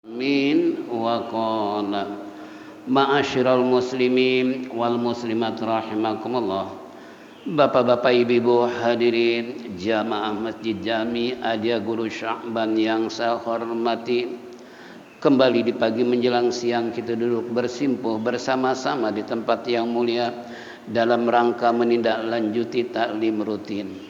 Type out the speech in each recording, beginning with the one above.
Min wa qala ma'asyiral muslimin wal muslimat rahimakumullah. Bapak-bapak, ibu-ibu hadirin jamaah Masjid Jami Adia Guru Sya'ban yang saya hormati, kembali di pagi menjelang siang kita duduk bersimpuh bersama-sama di tempat yang mulia dalam rangka menindaklanjuti taklim rutin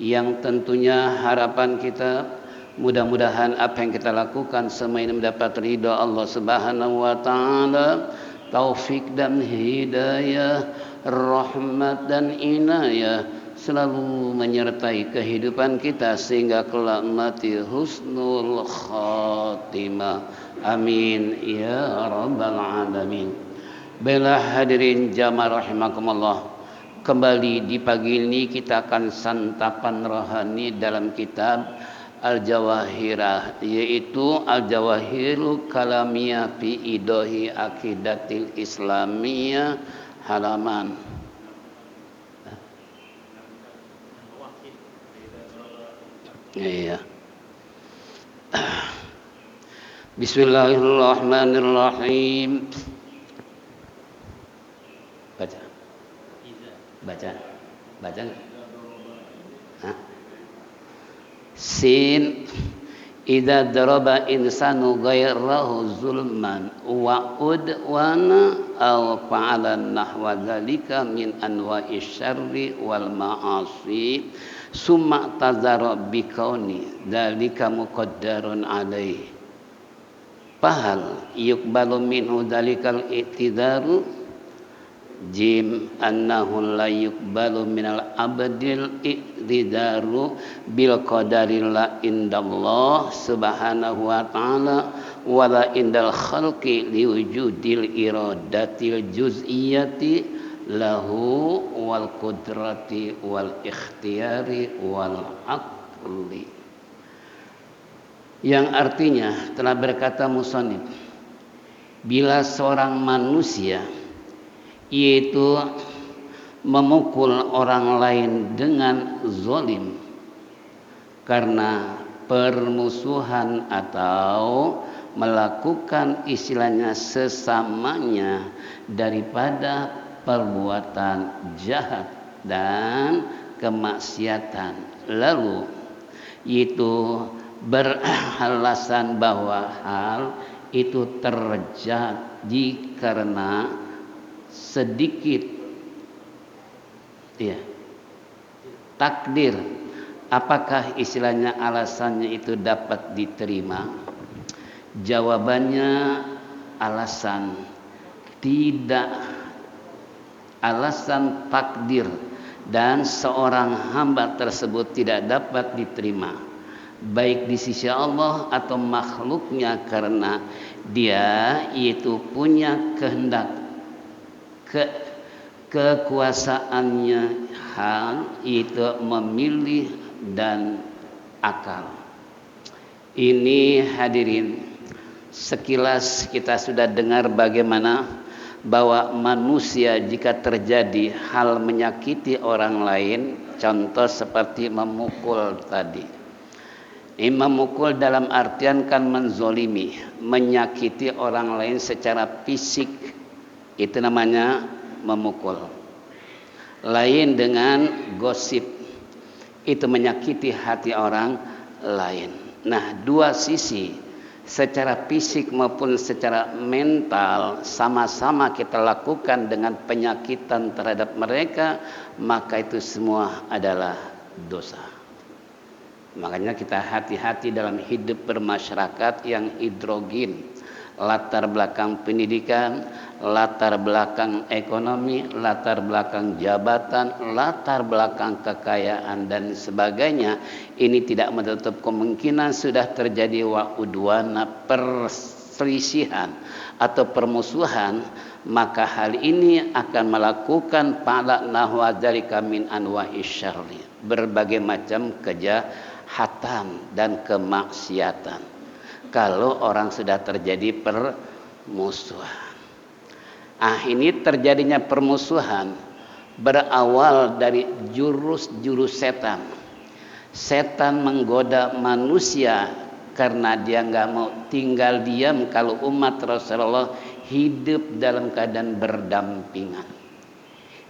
yang tentunya harapan kita mudah-mudahan apa yang kita lakukan semua ini mendapat ridha Allah Subhanahu wa taala, taufik dan hidayah, rahmat dan inayah selalu menyertai kehidupan kita sehingga kelak mati husnul khatimah. Amin ya rabbal alamin. Baiklah hadirin jamaah rahimakumullah, kembali di pagi ini kita akan santapan rohani dalam kitab Al-Jawahirah, yaitu Al-Jawahirul Kalamiyah fi Idahi Aqidatil Islamiyah halaman Bismillahirrahmanirrahim. Baca. Sin idza daraba insanu ghairahu zulman wa udwana aw fa'ala nahwa dzalika min anwa'i syarri wal ma'asi summa tazara bikauni dzalika muqaddarun alaihi fahal yuqbalu minhu dzalikal i'tidaru jim annahu la yuqbalu minal abdil i'tidaru bil qadarillah indallah subhanahu wa ta'ala wala indal khalqi liwujudil iradatil juz'iyati lahu wal qudrati wal ikhtiyari wal aqli, yang artinya telah berkata musannif, bila seorang manusia yaitu memukul orang lain dengan zalim karena permusuhan atau melakukan istilahnya sesamanya daripada perbuatan jahat dan kemaksiatan, lalu itu beralasan bahwa hal itu terjadi karena sedikit takdir. Apakah istilahnya alasannya itu dapat diterima? Jawabannya alasan takdir dan seorang hamba tersebut tidak dapat diterima baik di sisi Allah atau makhluknya, karena dia itu punya kehendak, kekuasaannya hal itu memilih dan akal. Ini hadirin, sekilas kita sudah dengar bagaimana bahwa manusia jika terjadi hal menyakiti orang lain, contoh seperti memukul tadi. Memukul dalam artian kan menzolimi, menyakiti orang lain secara fisik, itu namanya memukul. Lain dengan gosip, itu menyakiti hati orang lain. Nah, dua sisi, secara fisik maupun secara mental, sama-sama kita lakukan dengan penyakitan terhadap mereka, maka itu semua adalah dosa. Makanya kita hati-hati dalam hidup bermasyarakat yang hidrogen, latar belakang pendidikan, latar belakang ekonomi, latar belakang jabatan, latar belakang kekayaan dan sebagainya. Ini tidak menutup kemungkinan sudah terjadi wa'udwana, perselisihan atau permusuhan, maka hal ini akan melakukan pala nahwa dzalika min anwa'i syarri, berbagai macam kejahatan dan kemaksiatan. Kalau orang sudah terjadi permusuhan, ini terjadinya permusuhan berawal dari jurus setan. Setan menggoda manusia karena dia nggak mau tinggal diam kalau umat Rasulullah hidup dalam keadaan berdampingan,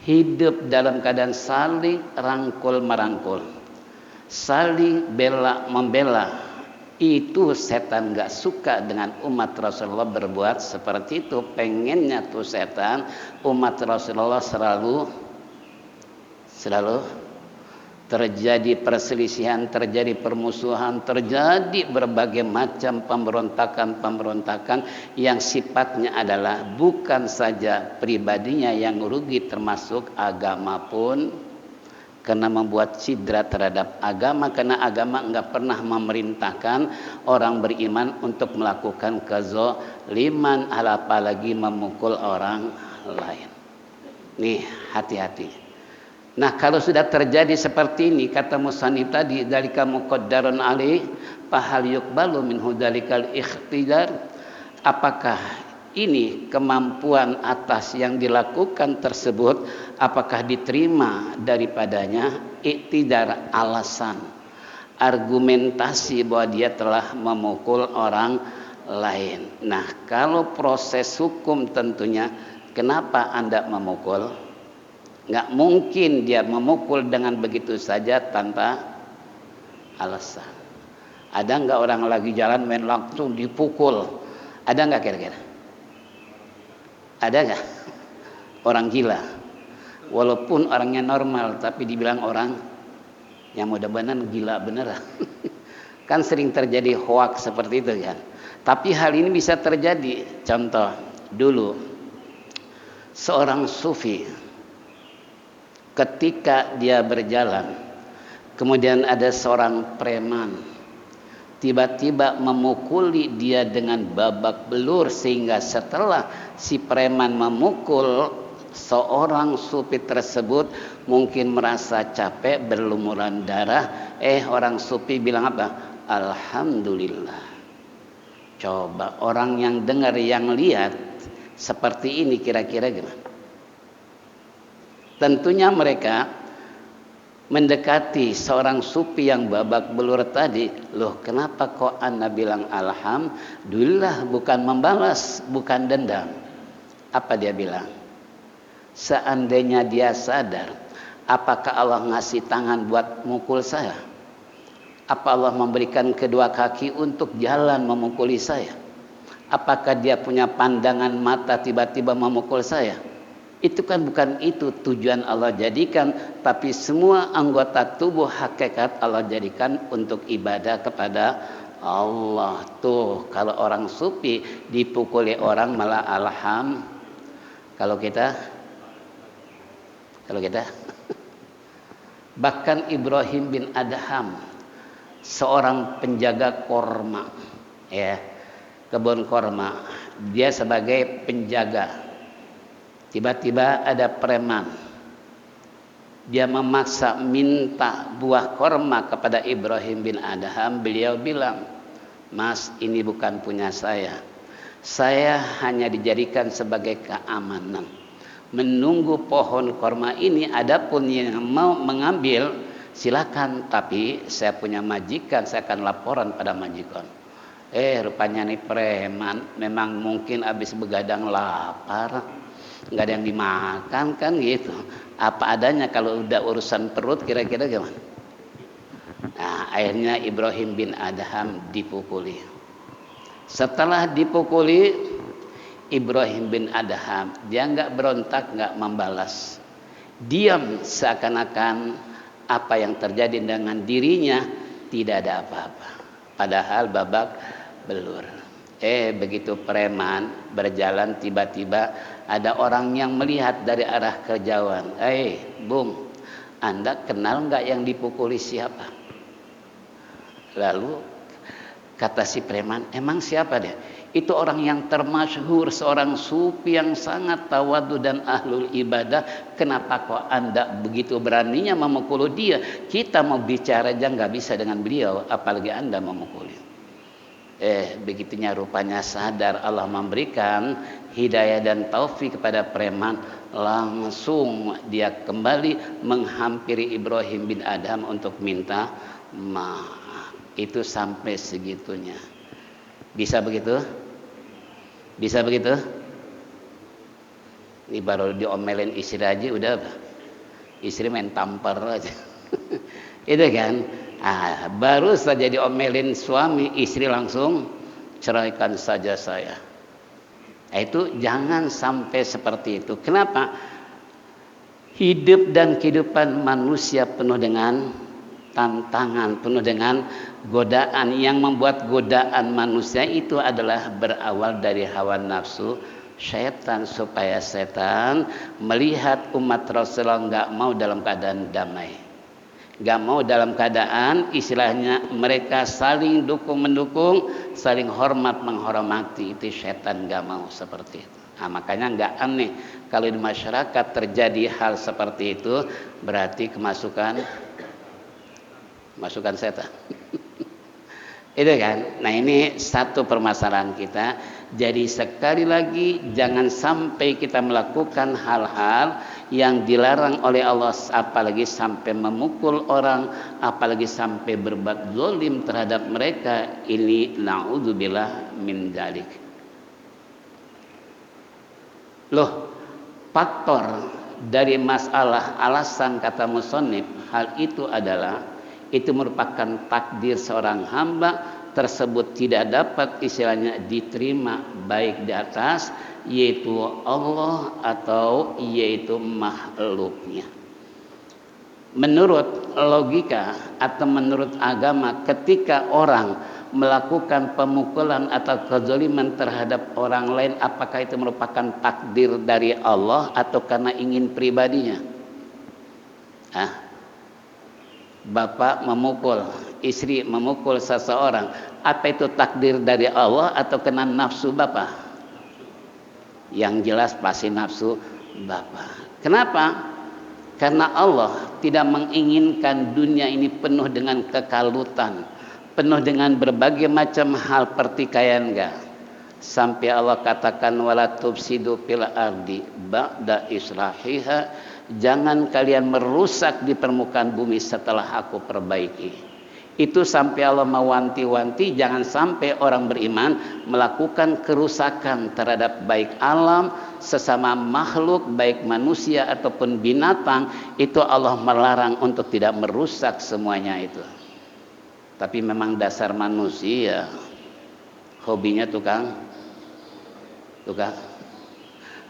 hidup dalam keadaan saling rangkul merangkul, saling bela membela. Itu setan nggak suka dengan umat Rasulullah berbuat seperti itu. Pengennya tuh setan umat Rasulullah selalu terjadi perselisihan, terjadi permusuhan, terjadi berbagai macam pemberontakan yang sifatnya adalah bukan saja pribadinya yang rugi, termasuk agama pun karena membuat cedera terhadap agama, karena agama enggak pernah memerintahkan orang beriman untuk melakukan kezaliman, apalagi memukul orang lain. Nih, hati-hati. Nah, kalau sudah terjadi seperti ini, kata musannif tadi, dzalika muqaddarun alaih fahal yuqbalu minhu dzalikal ikhtidar. Apakah ini kemampuan atas yang dilakukan tersebut, apakah diterima daripadanya iktidar, alasan, argumentasi bahwa dia telah memukul orang lain. Nah, kalau proses hukum tentunya, kenapa Anda memukul? Nggak mungkin dia memukul dengan begitu saja tanpa alasan. Ada nggak orang lagi jalan main langsung dipukul? Ada nggak kira-kira? Ada nggak? Orang gila. Walaupun orangnya normal, tapi dibilang orang yang mudah-mudahan gila beneran. Kan sering terjadi hoaks seperti itu kan. Tapi hal ini bisa terjadi. Contoh, dulu seorang sufi ketika dia berjalan, kemudian ada seorang preman tiba-tiba memukuli dia dengan babak belur, sehingga setelah si preman memukul seorang sufi tersebut mungkin merasa capek, berlumuran darah. Orang sufi bilang apa? Alhamdulillah. Coba orang yang dengar, yang lihat seperti ini, kira-kira gimana? Tentunya mereka mendekati seorang sufi yang babak belur tadi. Loh, kenapa kok Anda bilang alhamdulillah, bukan membalas, bukan dendam? Apa dia bilang? Seandainya dia sadar, apakah Allah ngasih tangan buat mukul saya? Apa Allah memberikan kedua kaki untuk jalan memukuli saya? Apakah dia punya pandangan mata tiba-tiba memukul saya? Itu kan bukan itu tujuan Allah jadikan, tapi semua anggota tubuh hakikat Allah jadikan untuk ibadah kepada Allah. Tuh, kalau orang sufi dipukuli orang malah kalau kita bahkan Ibrahim bin Adham, seorang penjaga korma, ya, kebun korma, dia sebagai penjaga. Tiba-tiba ada preman, dia memaksa minta buah korma kepada Ibrahim bin Adham. Beliau bilang, Mas, ini bukan punya saya hanya dijadikan sebagai keamanan, menunggu pohon korma ini. Adapun yang mau mengambil silakan, tapi saya punya majikan, saya akan laporan pada majikan. Rupanya nih preman memang mungkin habis begadang lapar, nggak ada yang dimakan kan gitu. Apa adanya, kalau udah urusan perut kira-kira gimana? Nah, akhirnya Ibrahim bin Adham dipukuli. Setelah dipukuli, Ibrahim bin Adham dia nggak berontak, nggak membalas, diam seakan-akan apa yang terjadi dengan dirinya tidak ada apa-apa, padahal babak belur. Begitu preman berjalan, tiba-tiba ada orang yang melihat dari arah kejauhan. Bung, Anda kenal nggak yang dipukuli siapa? Lalu kata si preman, emang siapa dia? Itu orang yang termasyhur, seorang sufi yang sangat tawadu dan ahlul ibadah. Kenapa kok Anda begitu beraninya memukul dia? Kita mau bicara aja nggak bisa dengan beliau, apalagi Anda memukuli. Begitunya rupanya sadar Allah memberikan hidayah dan taufik kepada preman. Langsung dia kembali menghampiri Ibrahim bin Adham untuk minta maaf. Itu sampai segitunya. Bisa begitu? Bisa begitu? Ini baru diomelin istri aja udah istri main tampar aja. Itu kan? Baru saja diomelin suami, istri langsung ceraikan saja saya. Itu jangan sampai seperti itu. Kenapa? Hidup dan kehidupan manusia penuh dengan tantangan, penuh dengan godaan. Yang membuat godaan manusia itu adalah berawal dari hawa nafsu syaitan, supaya setan melihat umat Rasulullah nggak mau dalam keadaan damai, nggak mau dalam keadaan istilahnya mereka saling dukung mendukung, saling hormat menghormati. Itu setan nggak mau seperti itu. Makanya nggak aneh kalau di masyarakat terjadi hal seperti itu, berarti masukan setan. Itu kan. Nah, ini satu permasalahan kita. Jadi sekali lagi jangan sampai kita melakukan hal-hal yang dilarang oleh Allah, apalagi sampai memukul orang, apalagi sampai berbuat zalim terhadap mereka. Ini naudzubillah min dzalik. Loh, faktor dari masalah alasan kata musannif, hal itu adalah itu merupakan takdir seorang hamba tersebut tidak dapat istilahnya diterima baik di atas yaitu Allah atau yaitu makhluknya. Menurut logika atau menurut agama, ketika orang melakukan pemukulan atau kezaliman terhadap orang lain, apakah itu merupakan takdir dari Allah atau karena ingin pribadinya? Bapak memukul, istri memukul seseorang, apa itu takdir dari Allah atau kena nafsu bapak? Yang jelas pasti nafsu bapak. Kenapa? Karena Allah tidak menginginkan dunia ini penuh dengan kekalutan, penuh dengan berbagai macam hal pertikaian, enggak. Sampai Allah katakan wala tufsidu fil ardi ba'da islahiha, jangan kalian merusak di permukaan bumi setelah aku perbaiki. Itu sampai Allah mewanti-wanti jangan sampai orang beriman melakukan kerusakan terhadap baik alam, sesama makhluk, baik manusia ataupun binatang. Itu Allah melarang untuk tidak merusak semuanya itu. Tapi memang dasar manusia hobinya tukang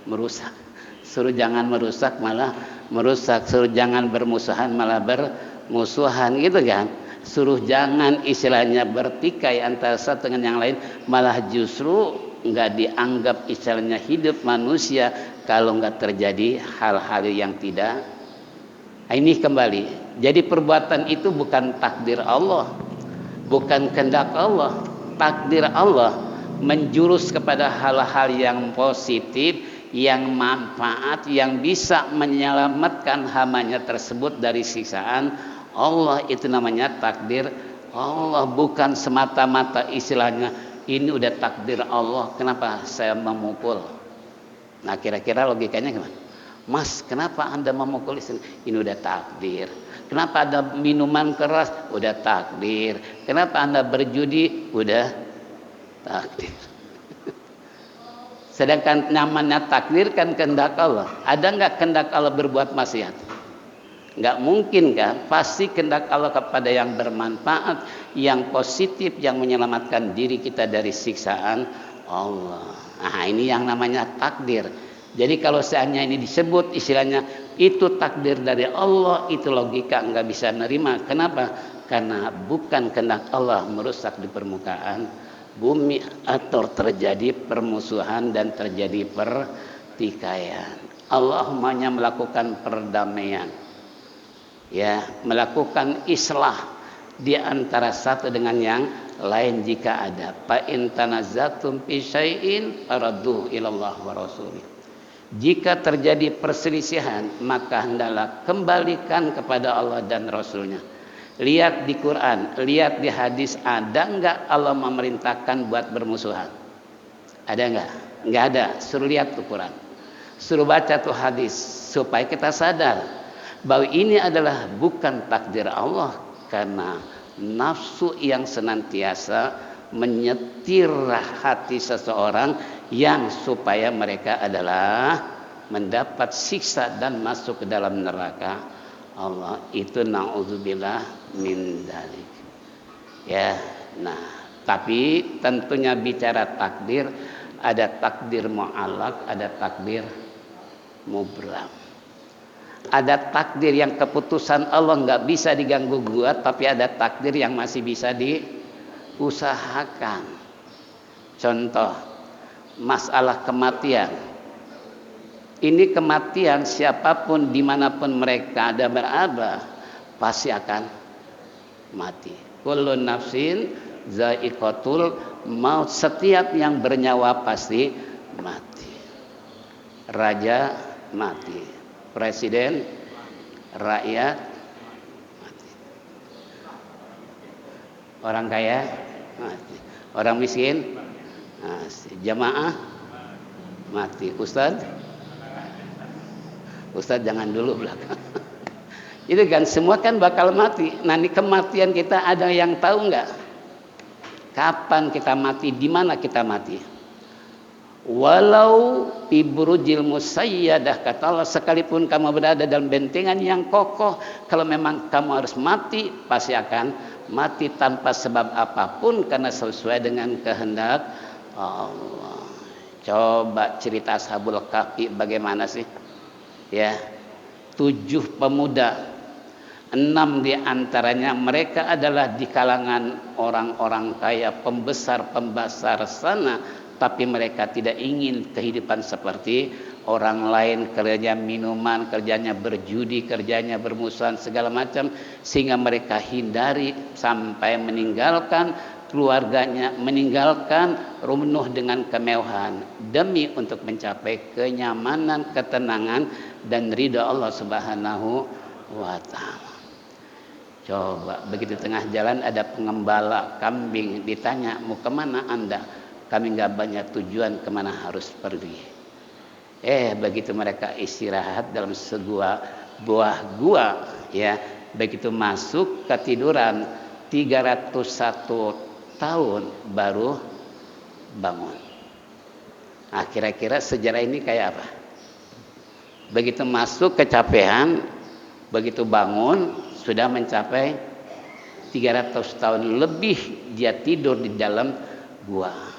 merusak. Suruh jangan merusak malah merusak, suruh jangan bermusuhan malah bermusuhan, gitu kan. Suruh jangan istilahnya bertikai antara satu dengan yang lain, malah justru nggak dianggap istilahnya hidup manusia kalau nggak terjadi hal-hal yang tidak. Ini kembali, jadi perbuatan itu bukan takdir Allah, bukan kehendak Allah. Takdir Allah menjurus kepada hal-hal yang positif, yang manfaat, yang bisa menyelamatkan hambanya tersebut dari siksaan Allah. Itu namanya takdir Allah, bukan semata-mata istilahnya ini udah takdir Allah, kenapa saya memukul. Nah, kira-kira logikanya gimana? Mas, kenapa Anda memukul istri? Ini udah takdir. Kenapa ada minuman keras? Udah takdir. Kenapa Anda berjudi? Udah takdir. Sedangkan namanya takdir kan kehendak Allah. Ada nggak kehendak Allah berbuat maksiat? Nggak mungkin kan? Pasti kehendak Allah kepada yang bermanfaat, yang positif, yang menyelamatkan diri kita dari siksaan Allah. Nah, ini yang namanya takdir. Jadi kalau seandainya ini disebut istilahnya itu takdir dari Allah, itu logika nggak bisa nerima. Kenapa? Karena bukan kehendak Allah merusak di permukaan bumi atau terjadi permusuhan dan terjadi pertikaian. Allah hanya melakukan perdamaian, ya, melakukan islah di antara satu dengan yang lain jika ada. Fa in tanazatum fi syai'in faradduhu ila Allah wa rasulih. Jika terjadi perselisihan, maka hendaklah kembalikan kepada Allah dan Rasulnya. Lihat di Quran, lihat di hadis, ada enggak Allah memerintahkan buat bermusuhan? Ada enggak? Enggak ada. Suruh lihat tuh Quran, suruh baca tuh hadis, supaya kita sadar bahwa ini adalah bukan takdir Allah, karena nafsu yang senantiasa menyetir hati seseorang yang supaya mereka adalah mendapat siksa dan masuk ke dalam neraka Allah. Itu naudzubillah min dzalik. Ya, nah, tapi tentunya bicara takdir, ada takdir mu'allaq, ada takdir mubram. Ada takdir yang keputusan Allah nggak bisa diganggu gugat, tapi ada takdir yang masih bisa diusahakan. Contoh, masalah kematian. Ini kematian siapapun dimanapun mereka ada berada pasti akan mati. Kullu nafsin za'iqatul maut. Setiap yang bernyawa pasti mati. Raja mati, presiden, rakyat mati, orang kaya mati, orang miskin mati, jamaah mati, ustadz jangan dulu belakang. Itu kan semua kan bakal mati. Nah, ini kematian kita ada yang tahu nggak? Kapan kita mati? Di mana kita mati? Walau fi burujil musayyadah, kata Allah, sekalipun kamu berada dalam bentengan yang kokoh, kalau memang kamu harus mati, pasti akan mati tanpa sebab apapun karena sesuai dengan kehendak Allah. Coba cerita Ashabul Kahfi bagaimana sih? Ya, 7 pemuda, 6 di antaranya mereka adalah di kalangan orang-orang kaya, pembesar sana, tapi mereka tidak ingin kehidupan seperti orang lain, kerjanya minuman, kerjanya berjudi, kerjanya bermusuhan segala macam, sehingga mereka hindari sampai meninggalkan keluarganya, meninggalkan rumah dengan kemewahan demi untuk mencapai kenyamanan, ketenangan dan ridha Allah Subhanahu wa taala. Coba begitu tengah jalan ada pengembala kambing, ditanya, mau kemana Anda? Kami nggak banyak tujuan, kemana harus pergi. Begitu mereka istirahat dalam sebuah buah gua, ya, begitu masuk ketiduran 301 tahun baru bangun. Nah, kira-kira sejarah ini kayak apa? Begitu masuk kecapean, begitu bangun sudah mencapai 300 tahun lebih dia tidur di dalam gua.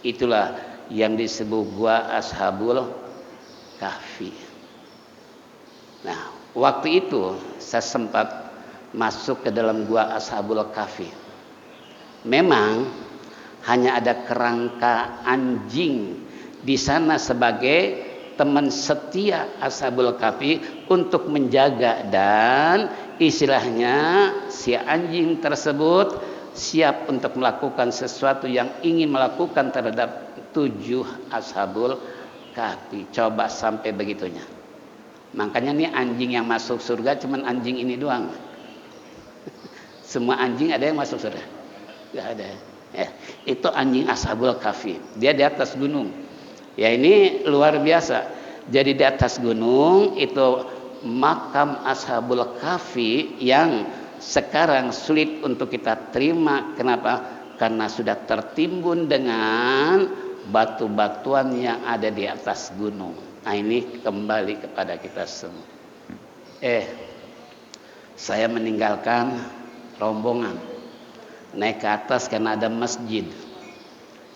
Itulah yang disebut gua Ashabul Kahfi. Nah, waktu itu saya sempat masuk ke dalam gua Ashabul Kahfi. Memang hanya ada kerangka anjing di sana sebagai teman setia Ashabul Kahfi untuk menjaga, dan istilahnya si anjing tersebut siap untuk melakukan sesuatu yang ingin melakukan terhadap 7 Ashabul Kahfi. Coba sampai begitunya. Makanya nih anjing yang masuk surga cuman anjing ini doang. Semua anjing ada yang masuk surga? Gak ada. Ya, itu anjing Ashabul Kahfi. Dia di atas gunung. Ya, ini luar biasa. Jadi di atas gunung itu makam Ashabul Kahfi yang sekarang sulit untuk kita terima. Kenapa? Karena sudah tertimbun dengan batu-batuan yang ada di atas gunung. Nah, ini kembali kepada kita semua. Saya meninggalkan rombongan, naik ke atas karena ada masjid.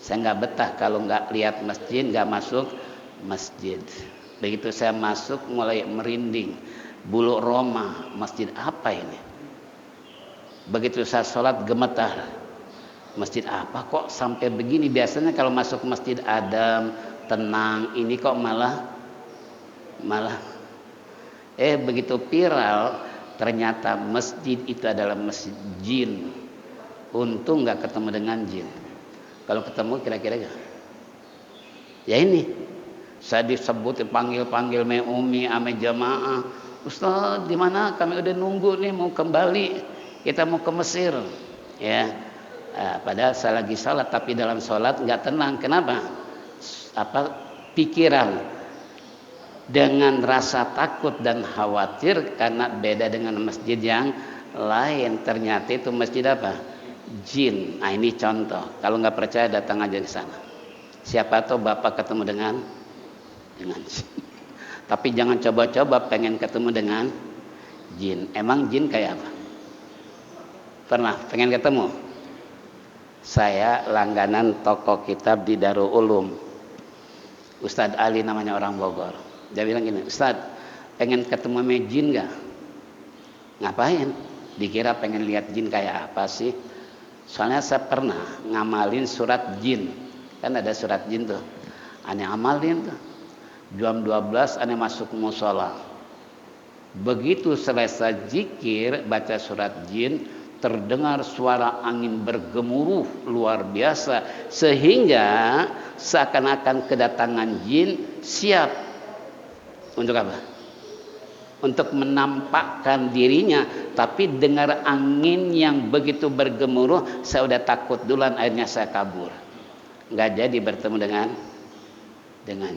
Saya nggak betah kalau nggak lihat masjid, nggak masuk masjid. Begitu saya masuk mulai merinding, bulu roma, masjid apa ini? Begitu saya sholat gemetar, masjid apa kok sampai begini? Biasanya kalau masuk masjid adem, tenang, ini kok malah begitu viral, ternyata masjid itu adalah masjid jin. Untung nggak ketemu dengan jin. Kalau ketemu kira-kira ya ini saya disebut panggil Umi ame jamaah, Ustaz di mana? Kami udah nunggu nih mau kembali, kita mau ke Mesir, ya. Padahal saya lagi sholat, tapi dalam sholat nggak tenang. Kenapa? Pikiran dengan rasa takut dan khawatir karena beda dengan masjid yang lain, ternyata itu masjid apa? Jin. Nah ini contoh. Kalau nggak percaya datang aja ke sana. Siapa tahu bapak ketemu dengan jin. Tapi jangan coba-coba pengen ketemu dengan jin. Emang jin kayak apa? Pernah pengen ketemu? Saya langganan toko kitab di Darul Ulum. Ustadz Ali namanya, orang Bogor. Dia bilang gini, Ustadz, pengen ketemu sama jin nggak? Ngapain? Dikira pengen lihat jin kayak apa sih? Soalnya saya pernah ngamalin surat jin. Kan ada surat jin tuh. Aneh amalin tuh. Jam 12 aneh masuk musola. Begitu selesai zikir baca surat jin, terdengar suara angin bergemuruh luar biasa, sehingga seakan-akan kedatangan jin siap untuk apa? Untuk menampakkan dirinya. Tapi dengar angin yang begitu bergemuruh, saya udah takut duluan, akhirnya saya kabur. Nggak jadi bertemu dengan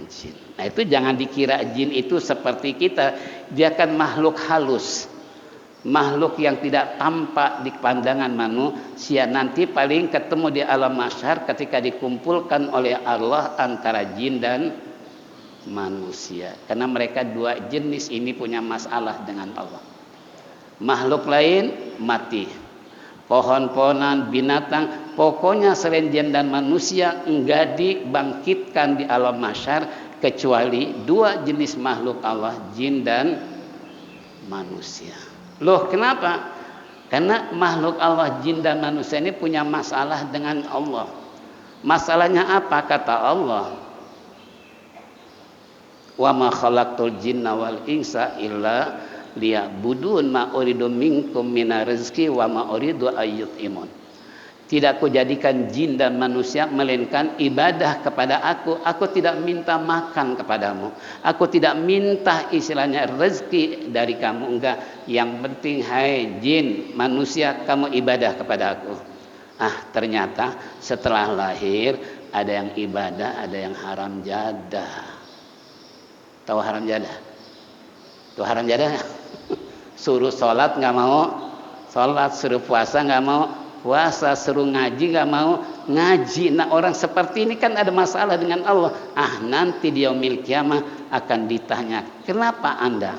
jin. Nah itu jangan dikira jin itu seperti kita. Dia kan makhluk halus, makhluk yang tidak tampak di pandangan manusia. Nanti paling ketemu di alam mahsyar ketika dikumpulkan oleh Allah antara jin dan manusia. Karena mereka dua jenis ini punya masalah dengan Allah. Makhluk lain mati, pohon-pohonan, binatang, pokoknya selain jin dan manusia enggak dibangkitkan di alam mahsyar kecuali dua jenis makhluk Allah, jin dan manusia. Loh kenapa? Karena makhluk Allah, jin dan manusia ini punya masalah dengan Allah. Masalahnya apa? Kata Allah, wa ma khalaqtul jinna wal insa illa liya'budun ma uridu minkum minar rizqi wa ma uridu ayyutimun. Tidak kujadikan jin dan manusia melainkan ibadah kepada aku. Aku tidak minta makan kepadamu. Aku tidak minta istilahnya rezeki dari kamu, enggak. Yang penting hai jin manusia kamu ibadah kepada aku. Ah ternyata setelah lahir ada yang ibadah, ada yang haram jadah. Tahu haram jadah? Tuh haram jadah. Suruh sholat nggak mau sholat, suruh puasa nggak mau puasa, suruh ngaji nggak mau ngaji. Nah orang seperti ini kan ada masalah dengan Allah. Ah nanti di yaumil kiamah akan ditanya, kenapa anda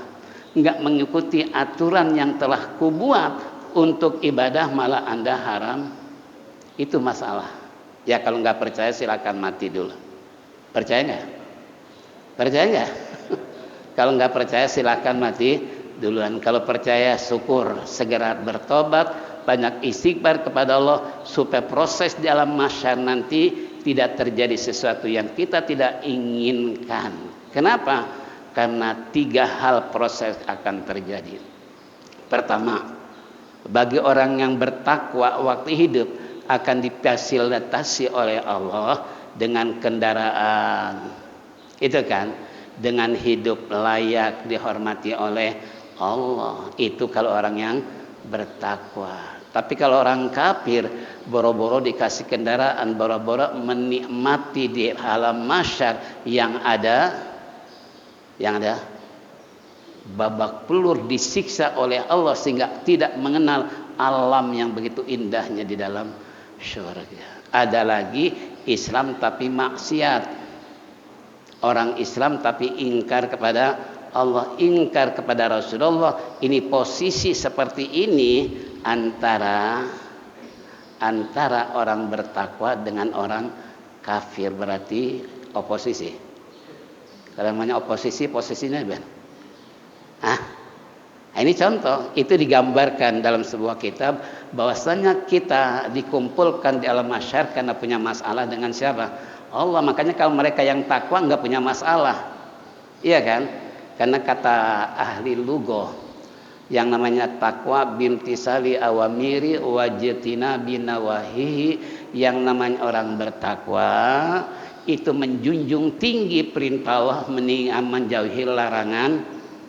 nggak mengikuti aturan yang telah kubuat untuk ibadah, malah anda haram? Itu masalah. Ya kalau nggak percaya silakan mati dulu. Percaya nggak? Percaya nggak? Kalau nggak percaya silakan mati duluan. Kalau percaya syukur, segera bertobat, banyak istighfar kepada Allah supaya proses di alam mahsyar nanti tidak terjadi sesuatu yang kita tidak inginkan. Kenapa? Karena tiga hal proses akan terjadi. Pertama, bagi orang yang bertakwa waktu hidup akan difasilitasi oleh Allah dengan kendaraan. Itu kan, dengan hidup layak dihormati oleh Allah. Itu kalau orang yang bertakwa. Tapi kalau orang kafir, boro-boro dikasih kendaraan, boro-boro menikmati di alam mahsyar yang ada babak pelur, disiksa oleh Allah sehingga tidak mengenal alam yang begitu indahnya di dalam surga. Ada lagi Islam tapi maksiat. Orang Islam tapi ingkar kepada Allah, ingkar kepada Rasulullah. Ini posisi seperti ini antara orang bertakwa dengan orang kafir, berarti oposisi. Kalau namanya oposisi, posisinya ben. Ini contoh, itu digambarkan dalam sebuah kitab bahwasanya kita dikumpulkan di alam mahsyar karena punya masalah dengan siapa? Allah. Makanya kalau mereka yang takwa nggak punya masalah, iya kan? Karena kata ahli lughah yang namanya takwa bimtisali awamiri wajtina binawahihi, yang namanya orang bertakwa itu menjunjung tinggi perintah Allah, menjauhi larangan,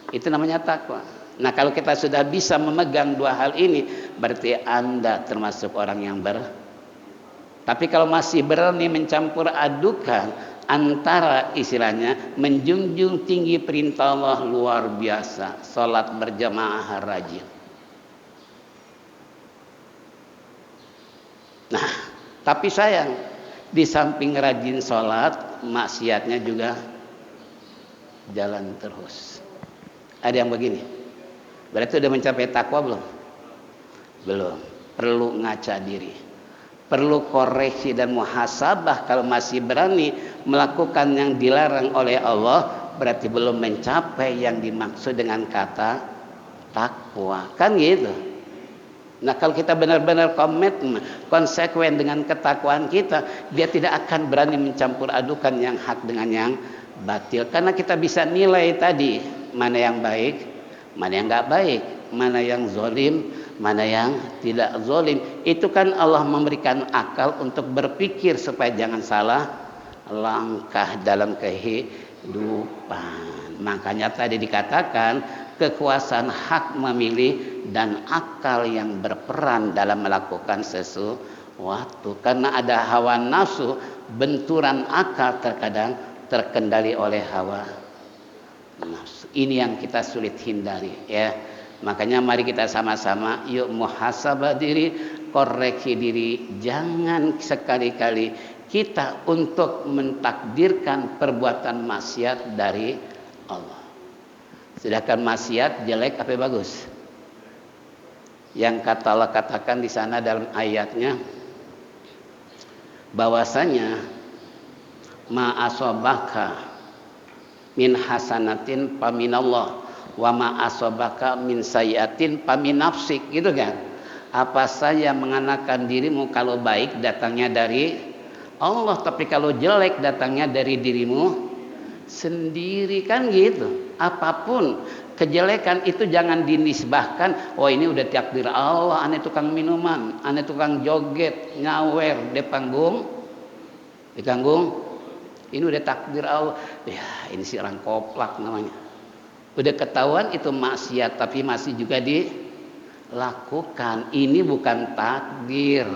itu namanya takwa. Nah kalau kita sudah bisa memegang dua hal ini, berarti anda termasuk orang yang Tapi kalau masih berani mencampur adukan antara istilahnya menjunjung tinggi perintah Allah luar biasa, salat berjamaah rajin, Tapi sayang, di samping rajin sholat, maksiatnya juga jalan terus. Ada yang begini. Berarti udah mencapai takwa belum? Belum. Perlu ngaca diri. Perlu koreksi dan muhasabah. Kalau masih berani melakukan yang dilarang oleh Allah, berarti belum mencapai yang dimaksud dengan kata takwa. Kan gitu. Nah, kalau kita benar-benar komitmen, konsekuen dengan ketakwaan kita, dia tidak akan berani mencampur adukan yang hak dengan yang batil. Karena kita bisa nilai tadi, mana yang baik, mana yang enggak baik, mana yang zalim, mana yang tidak zalim. Itu kan Allah memberikan akal untuk berpikir supaya jangan salah langkah dalam kehidupan. Makanya tadi dikatakan kekuasaan hak memilih dan akal yang berperan dalam melakukan sesuatu. Karena ada hawa nafsu, benturan akal terkadang terkendali oleh hawa nafsu. Ini yang kita sulit hindari, ya. Makanya mari kita sama-sama yuk muhasabah diri, koreksi diri. Jangan sekali-kali kita untuk mentakdirkan perbuatan maksiat dari Allah. Sedangkan maksiat jelek apa bagus? Yang kata Allah katakan di sana dalam ayatnya bahwasanya ma asobaka min hasanatin paminallah wa ma asobaka min sayyatin pamin nafsik, gitu kan? Apa saja mengenakan dirimu kalau baik datangnya dari Allah, tapi kalau jelek datangnya dari dirimu sendiri, kan gitu. Apapun kejelekan itu jangan dinisbahkan, oh ini udah takdir Allah, ane tukang minuman, ane tukang joget, nyawer di panggung, ini udah takdir Allah. Ya ini si orang koplak namanya. Udah ketahuan itu maksiat tapi masih juga dilakukan. Ini bukan takdir.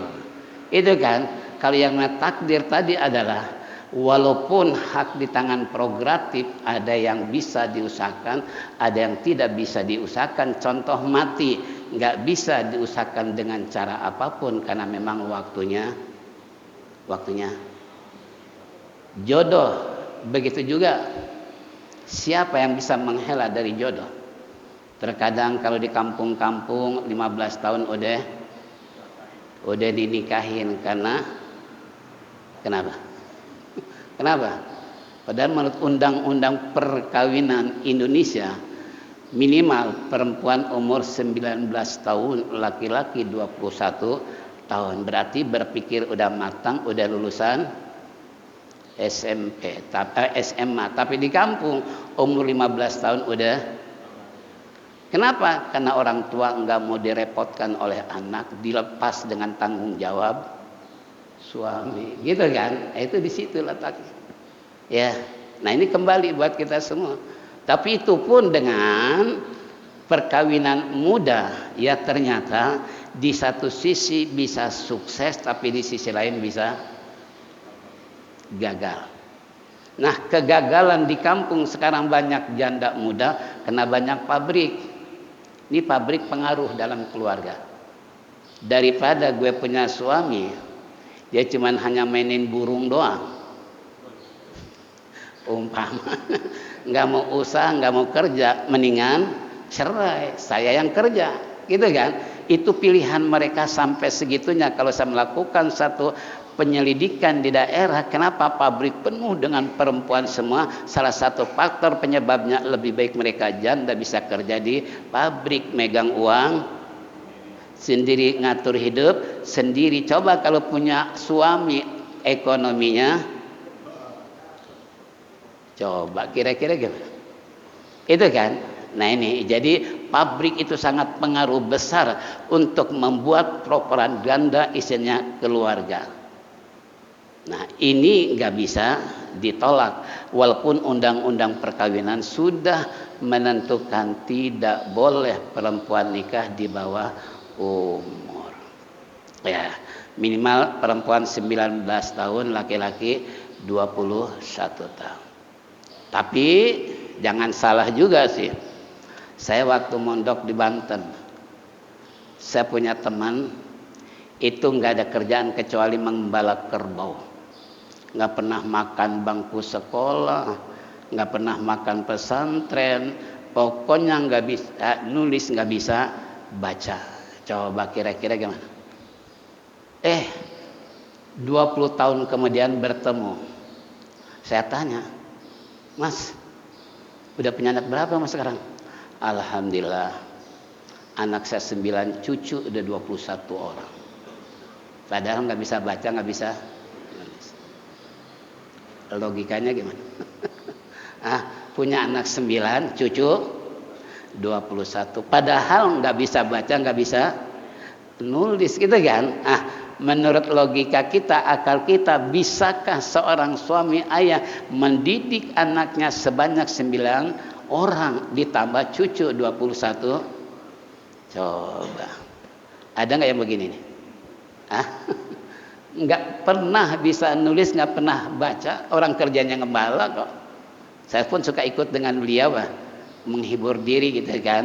Itu kan, kalau yang takdir tadi adalah walaupun hak di tangan prerogatif, ada yang bisa diusahakan, ada yang tidak bisa diusahakan. Contoh mati, nggak bisa diusahakan dengan cara apapun karena memang waktunya. Jodoh, begitu juga. Siapa yang bisa menghela dari jodoh? Terkadang kalau di kampung-kampung 15 tahun udah dinikahin karena kenapa? Padahal menurut undang-undang perkawinan Indonesia minimal perempuan umur 19 tahun, laki-laki 21 tahun. Berarti berpikir udah matang, udah lulusan SMP, SMA. Tapi di kampung umur 15 tahun udah. Kenapa? Karena orang tua enggak mau direpotkan oleh anak, dilepas dengan tanggung jawab suami, gitu kan? Itu di situ letaknya. Ya. Nah, ini kembali buat kita semua. Tapi itu pun dengan perkawinan muda, ya ternyata di satu sisi bisa sukses, tapi di sisi lain bisa gagal. Nah, kegagalan di kampung sekarang banyak janda muda kena banyak pabrik. Ini pabrik pengaruh dalam keluarga. Daripada gue punya suami, dia cuman hanya mainin burung doang, umpama nggak mau usaha, nggak mau kerja, mendingan cerai, saya yang kerja, gitu kan? Itu pilihan mereka sampai segitunya. Kalau saya melakukan satu penyelidikan di daerah, kenapa pabrik penuh dengan perempuan semua? Salah satu faktor penyebabnya lebih baik mereka janda bisa kerja di pabrik, megang uang sendiri, ngatur hidup sendiri. Coba kalau punya suami, ekonominya coba kira-kira gimana? Itu kan. Nah ini, jadi pabrik itu sangat pengaruh besar untuk membuat propaganda isinya keluarga. Nah ini nggak bisa ditolak, walaupun undang-undang perkawinan sudah menentukan tidak boleh perempuan nikah di bawah umur. Ya, minimal perempuan 19 tahun, laki-laki 21 tahun. Tapi jangan salah juga sih. Saya waktu mondok di Banten, saya punya teman itu nggak ada kerjaan kecuali mengembala kerbau. Nggak pernah makan bangku sekolah, nggak pernah makan pesantren, pokoknya nggak bisa nulis, nggak bisa baca. Coba kira-kira gimana? 20 tahun kemudian bertemu. Saya tanya, Mas, udah punya anak berapa Mas sekarang? Alhamdulillah, anak saya 9, cucu udah 21 orang. Padahal nggak bisa baca, nggak bisa nulis. Logikanya gimana? Punya anak 9, cucu 21. Padahal nggak bisa baca, nggak bisa nulis gitu kan? Menurut logika kita, akal kita, bisakah seorang suami ayah mendidik anaknya sebanyak 9 orang ditambah cucu 21? Coba. Ada nggak yang begini nih? Nggak pernah bisa nulis, nggak pernah baca, orang kerjanya ngembala kok. Saya pun suka ikut dengan beliau, menghibur diri gitu kan.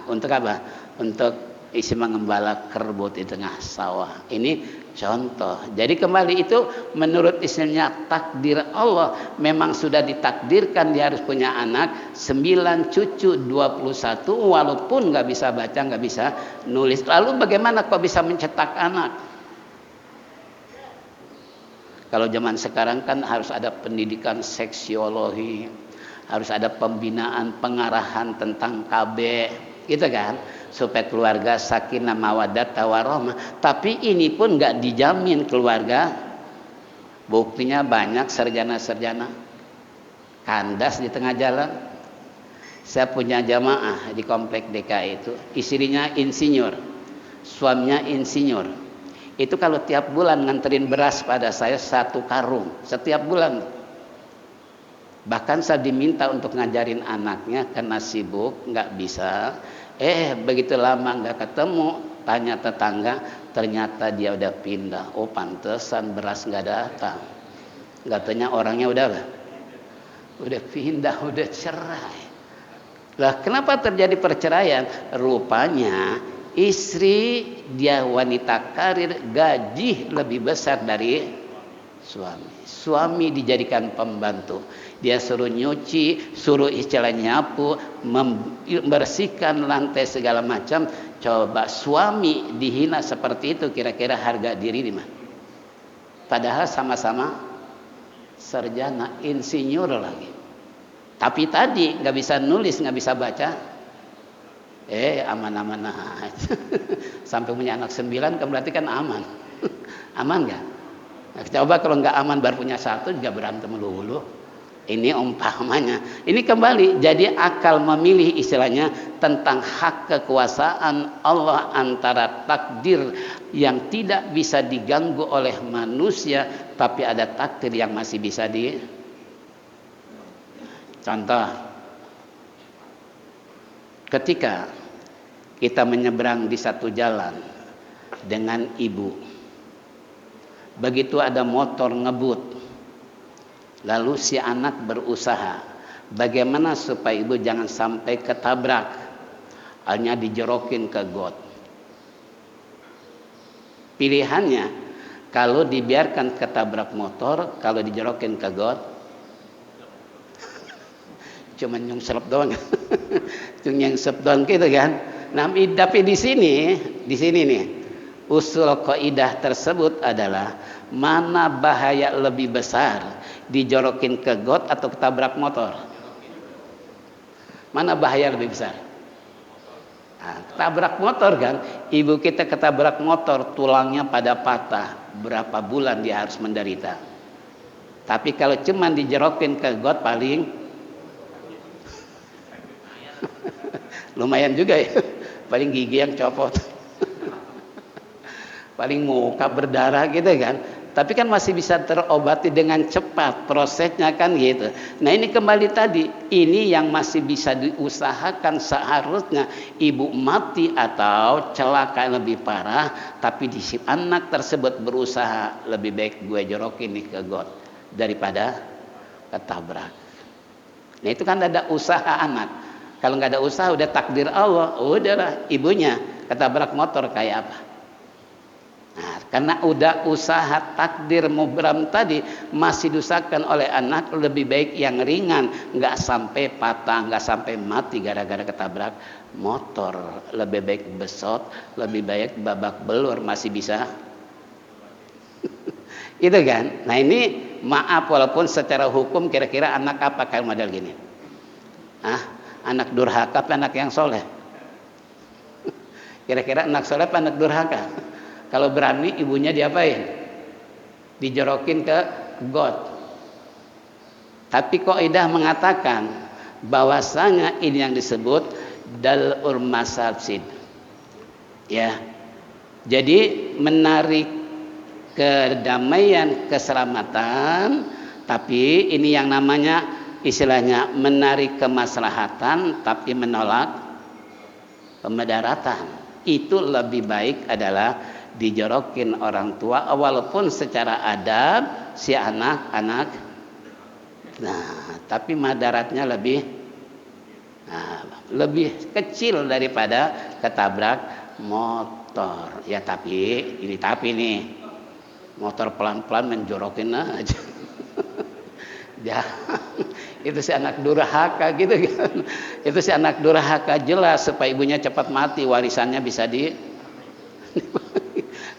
Untuk apa? Untuk isi mengembala kerbau di tengah sawah. Ini contoh. Jadi kembali itu menurut istilahnya takdir Allah, memang sudah ditakdirkan dia harus punya anak 9, cucu 21, walaupun nggak bisa baca, nggak bisa nulis. Lalu bagaimana kok bisa mencetak anak? Kalau zaman sekarang kan harus ada pendidikan seksiologi, harus ada pembinaan, pengarahan tentang KB, gitu kan, supaya keluarga sakinah mawaddah warahmah. Tapi ini pun nggak dijamin keluarga. Buktinya banyak sarjana-sarjana kandas di tengah jalan. Saya punya jamaah di komplek DKI itu, istrinya insinyur, suaminya insinyur. Itu kalau tiap bulan nganterin beras pada saya 1 karung setiap bulan. Bahkan saya diminta untuk ngajarin anaknya karena sibuk nggak bisa. Begitu lama nggak ketemu, tanya tetangga, ternyata dia udah pindah. Oh pantesan beras nggak datang. Katanya orangnya udah pindah, udah cerai. Lah kenapa terjadi perceraian? Rupanya istri dia wanita karir, gaji lebih besar dari suami. Suami dijadikan pembantu. Dia suruh nyuci, suruh istilahnya nyapu, membersihkan lantai segala macam. Coba suami dihina seperti itu, kira-kira harga diri di mana? Padahal sama-sama sarjana, insinyur lagi. Tapi tadi nggak bisa nulis, nggak bisa baca. Aman-aman aja. Sampai punya anak 9 kan berarti kan aman. Aman nggak? Coba kalau nggak aman baru punya 1 juga berantem dulu. Ini umpamanya. Ini kembali jadi akal memilih istilahnya tentang hak kekuasaan Allah antara takdir yang tidak bisa diganggu oleh manusia, tapi ada takdir yang masih bisa Contoh, ketika kita menyeberang di satu jalan dengan ibu, begitu ada motor ngebut, lalu si anak berusaha bagaimana supaya ibu jangan sampai ketabrak, hanya dijerokin ke got. Pilihannya, kalau dibiarkan ketabrak motor, kalau dijerokin ke got, cuma nyungsep doang. Nyungsep doang gitu kan. Nah, tapi di sini nih, usul kaidah tersebut adalah mana bahaya lebih besar, dijorokin ke got atau ketabrak motor? Mana bahaya lebih besar? Ketabrak motor kan. Ibu kita ketabrak motor, tulangnya pada patah, berapa bulan dia harus menderita. Tapi kalau cuma dijerokin ke got paling lumayan juga ya, paling gigi yang copot, paling muka berdarah gitu kan. Tapi kan masih bisa terobati dengan cepat prosesnya kan gitu. Nah ini kembali tadi, ini yang masih bisa diusahakan. Seharusnya ibu mati atau celaka lebih parah, tapi di si anak tersebut berusaha, lebih baik gue jorokin nih ke got daripada ketabrak. Nah itu kan ada usaha anak. Kalau nggak ada usaha, udah takdir Allah, udahlah ibunya ketabrak motor kayak apa. Nah Karena udah usaha takdir mubram tadi masih diusahakan oleh anak, lebih baik yang ringan, nggak sampai patah, nggak sampai mati gara-gara ketabrak motor. Lebih baik besot, lebih baik babak belur masih bisa. Itu kan. Nah ini maaf, walaupun secara hukum kira-kira anak apa kayak model gini? Anak durhaka apa anak yang soleh? Kira-kira anak soleh apa anak durhaka? Kalau berani ibunya diapain? Dijorokin ke got. Tapi kaidah mengatakan bahwasanya ini yang disebut dal'ur masalsid. Ya. Jadi menarik kedamaian, keselamatan, tapi ini yang namanya istilahnya menarik kemaslahatan tapi menolak kemudaratan. Itu lebih baik adalah dijorokin orang tua, walaupun secara adab si anak-anak, nah tapi madaratnya lebih kecil daripada ketabrak motor. Ya tapi nih motor pelan-pelan menjorokin aja. Ya, itu si anak durhaka gitu kan. Itu si anak durhaka jelas supaya ibunya cepat mati, warisannya bisa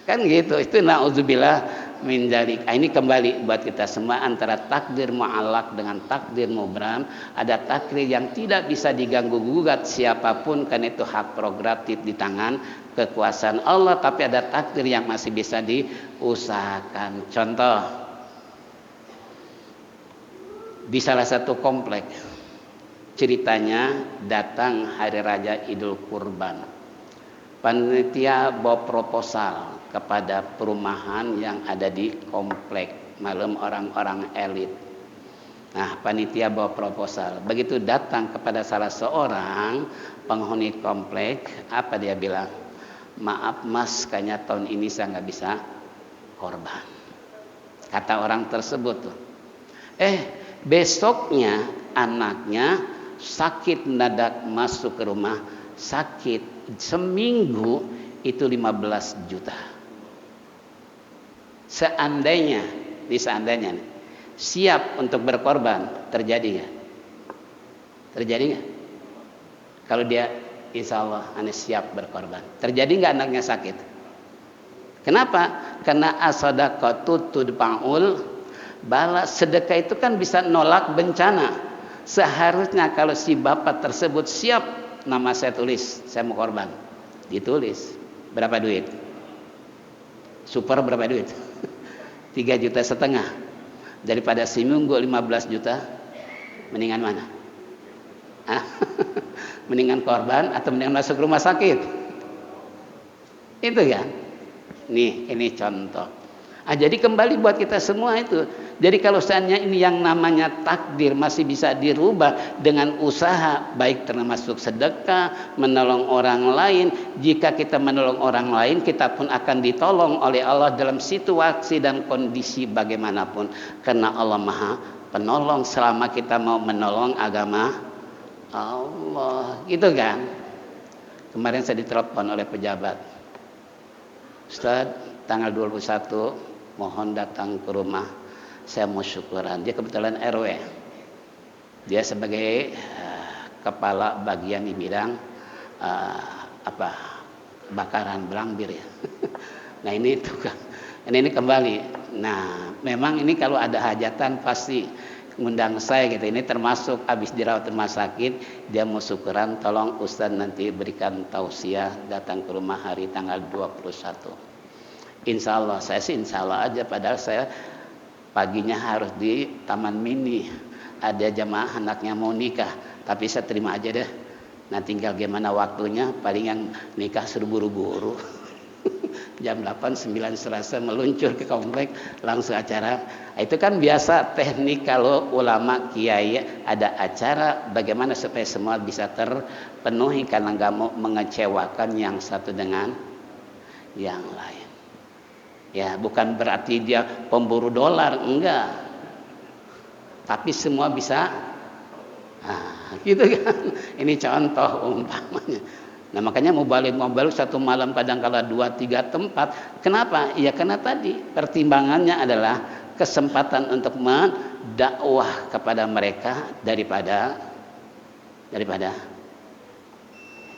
kan gitu. Itu naudzubillah min dzalik. Ini kembali buat kita semua, antara takdir mu'allaq dengan takdir mubram. Ada takdir yang tidak bisa diganggu gugat siapapun, karena itu hak prerogatif di tangan kekuasaan Allah, tapi ada takdir yang masih bisa diusahakan. Contoh, di salah satu komplek ceritanya datang hari raya Idul Kurban. Panitia bawa proposal kepada perumahan yang ada di komplek, malam orang-orang elit. Nah, panitia bawa proposal. Begitu datang kepada salah seorang penghuni komplek, apa dia bilang? Maaf mas, kayaknya tahun ini saya nggak bisa korban. Kata orang tersebut tuh. Besoknya anaknya sakit mendadak masuk ke rumah sakit, seminggu itu 15 juta. Seandainya nih, siap untuk berkorban, terjadi nggak? Terjadi nggak? Kalau dia insya Allah ane siap berkorban, terjadi nggak anaknya sakit? Kenapa? Karena as-shadaqatu tudfa'ul bala. Sedekah itu kan bisa nolak bencana. Seharusnya kalau si bapak tersebut siap, nama saya tulis, saya mau korban, ditulis. Berapa duit? Super berapa duit? 3,5 juta. Daripada seminggu 15 juta, mendingan mana? Mendingan korban atau mendingan masuk rumah sakit? Itu kan? Nih, ini contoh. Jadi kembali buat kita semua itu. Jadi kalau seandainya ini yang namanya takdir masih bisa dirubah dengan usaha, baik termasuk sedekah, menolong orang lain. Jika kita menolong orang lain, kita pun akan ditolong oleh Allah dalam situasi dan kondisi bagaimanapun. Karena Allah Maha Penolong selama kita mau menolong agama Allah. Gitu kan? Kemarin saya ditelepon oleh pejabat. Ustaz, tanggal 21 mohon datang ke rumah, saya mau syukuran. Dia kebetulan RW, dia sebagai kepala bagian di bidang bakaran belambir ya. Nah ini tukang, ini kembali. Nah memang ini kalau ada hajatan pasti ngundang saya gitu. Ini termasuk habis dirawat rumah sakit, dia mau syukuran, tolong Ustaz nanti berikan tausiah datang ke rumah hari tanggal 21. Insya Allah, saya sih insya Allah aja, padahal saya paginya harus di Taman Mini, ada jamaah anaknya mau nikah, tapi saya terima aja deh. Nah tinggal gimana waktunya, paling yang nikah suruh buru-buru. Jam 8, 9 Selasa meluncur ke komplek, langsung acara. Itu kan biasa teknik kalau ulama kiai ada acara, bagaimana supaya semua bisa terpenuhi, karena nggak mau mengecewakan yang satu dengan yang lain. Ya bukan berarti dia pemburu dolar, enggak. Tapi semua bisa, gitu kan. Ini contoh umpamanya. Nah makanya mubalik satu malam kadang-kala 2-3 tempat. Kenapa? Ya karena tadi pertimbangannya adalah kesempatan untuk mendakwah kepada mereka daripada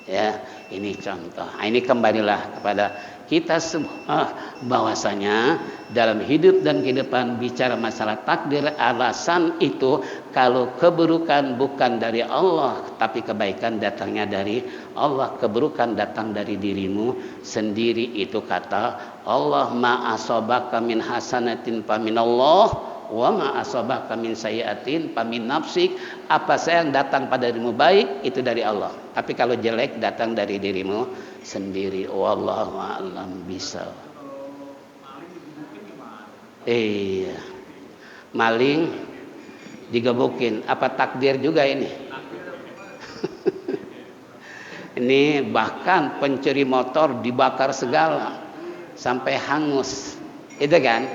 ya, ini contoh. Nah, ini kembalilah kepada kita semua bahwasanya dalam hidup dan kehidupan bicara masalah takdir, alasan itu kalau keburukan bukan dari Allah tapi kebaikan datangnya dari Allah, keburukan datang dari dirimu sendiri. Itu kata Allah, ma asabaka min hasanatin faminallah wa ma asabaka min sayyi'atin famin nafsik. Apa saja yang datang pada dirimu baik itu dari Allah, tapi kalau jelek datang dari dirimu sendiri. Wallahu a'lam bishawab. Iya, maling digebukin, apa takdir juga ini? Ini bahkan pencuri motor dibakar segala sampai hangus, itu kan?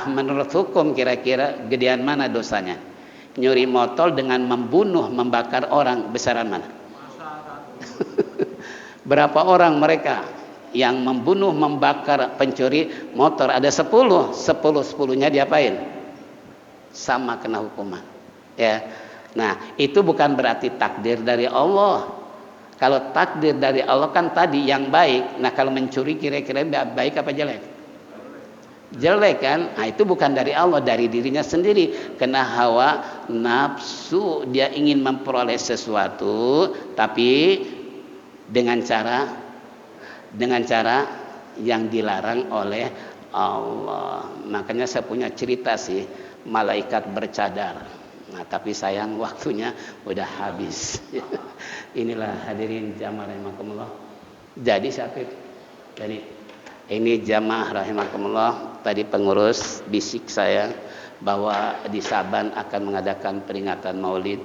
Menurut hukum kira-kira gedean mana dosanya? Nyuri motor dengan membunuh, membakar orang, besaran mana? Berapa orang mereka yang membunuh, membakar, pencuri motor? Ada 10-10-nya diapain? Sama kena hukuman. Ya. Nah, itu bukan berarti takdir dari Allah. Kalau takdir dari Allah kan tadi yang baik. Nah, kalau mencuri kira-kira baik apa jelek? Jelek kan? Nah, itu bukan dari Allah, dari dirinya sendiri. Kena hawa nafsu, dia ingin memperoleh sesuatu tapi dengan cara yang dilarang oleh Allah. Makanya saya punya cerita sih, malaikat bercadar. Nah, tapi sayang waktunya udah habis. Inilah hadirin jamaah rahimakumullah. Jadi ini jamaah rahimakumullah, tadi pengurus bisik saya bahwa di Saban akan mengadakan peringatan Maulid.